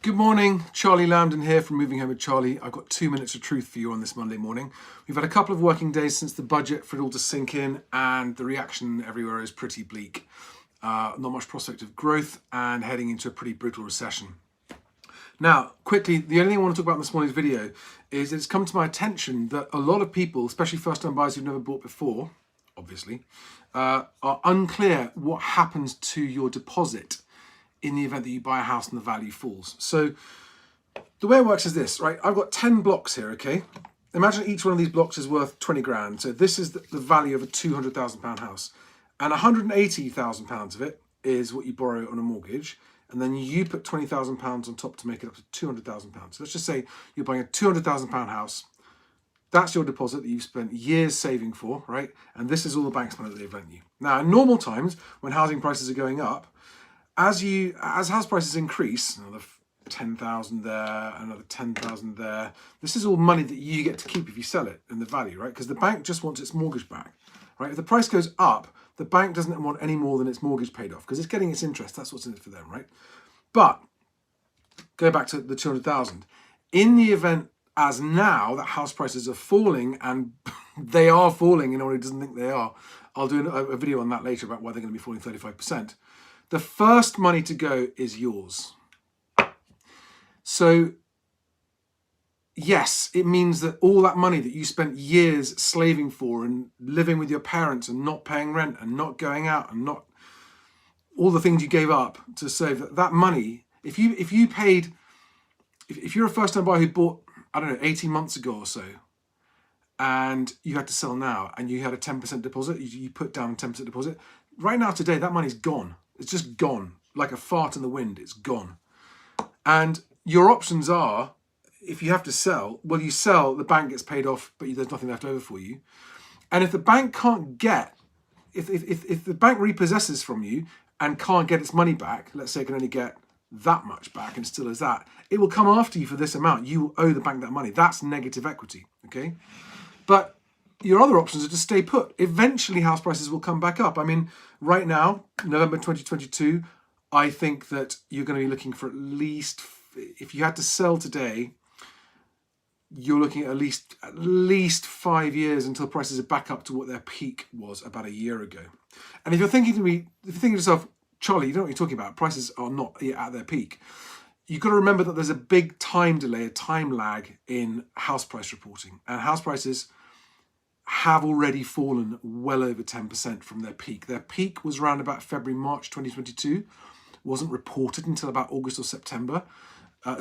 Good morning, Charlie Lambden here from Moving Home with Charlie. I've got 2 minutes of truth for you on this Monday morning. We've had a couple of working days since the budget for it all to sink in, and the reaction everywhere is pretty bleak. Not much prospect of growth and heading into a pretty brutal recession. Now, quickly, the only thing I want to talk about in this morning's video is it's come to my attention that a lot of people, especially first-time buyers who've never bought before, obviously, are unclear what happens to your deposit in the event that you buy a house and the value falls. So the way it works is this, right? I've got 10 blocks here, okay? Imagine each one of these blocks is worth 20 grand. So this is the value of a £200,000 house. And £180,000 of it is what you borrow on a mortgage. And then you put £20,000 on top to make it up to £200,000. So let's just say you're buying a £200,000 house. That's your deposit that you've spent years saving for, right? And this is all the bank's money that they've lent you. Now, in normal times, when housing prices are going up, as house prices increase, another 10,000 there, another 10,000 there, this is all money that you get to keep if you sell it in the value, right? Because the bank just wants its mortgage back, right? If the price goes up, the bank doesn't want any more than its mortgage paid off because it's getting its interest. That's what's in it for them, right? But go back to the 200,000. In the event as now that house prices are falling, and they are falling, anyone who doesn't think they are, I'll do a video on that later about why they're going to be falling 35%. The first money to go is yours. So yes, it means that all that money that you spent years slaving for and living with your parents and not paying rent and not going out and not all the things you gave up to save, that money, if you're a first-time buyer who bought, I don't know, 18 months ago or so, and you had to sell now and you had a 10% deposit, you put down a 10% deposit, right now today, that money's gone. It's just gone, like a fart in the wind, it's gone. And your options are, if you have to sell, well, you sell, the bank gets paid off, but there's nothing left over for you. And if the bank can't get, if the bank repossesses from you and can't get its money back, let's say it can only get that much back and still is that, it will come after you for this amount. You will owe the bank that money. That's negative equity, okay? But your other options are to stay put. Eventually, house prices will come back up. I mean, right now, November 2022, I think that you're going to be looking for at least, if you had to sell today, you're looking at least 5 years until prices are back up to what their peak was about a year ago. And if you're thinking to yourself, Charlie, you know what you're talking about, prices are not yet at their peak. You've got to remember that there's a big time delay, a time lag in house price reporting. And house prices have already fallen well over 10% from their peak. Their peak was around about February, March 2022. Wasn't reported until about August or September.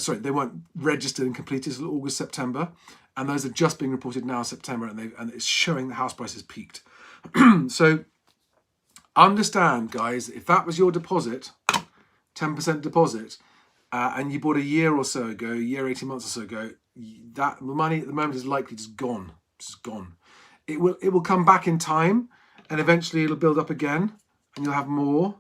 They weren't registered and completed until August, September. And those are just being reported now in September, and it's showing the house prices peaked. So understand, guys, if that was your deposit, 10% deposit, and you bought a year or so ago, 18 months or so ago, that money at the moment is likely just gone. Just gone. It will come back in time, and eventually it'll build up again, and you'll have more.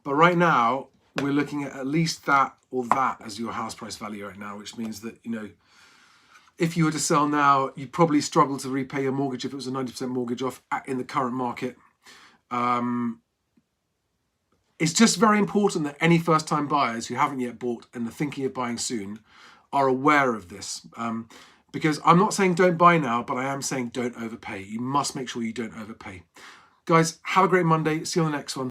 But right now, we're looking at least that or that as your house price value right now, which means that, if you were to sell now, you'd probably struggle to repay your mortgage if it was a 90% mortgage off in the current market. It's just very important that any first-time buyers who haven't yet bought and are thinking of buying soon are aware of this. Because I'm not saying don't buy now, but I am saying don't overpay. You must make sure you don't overpay. Guys, have a great Monday. See you on the next one.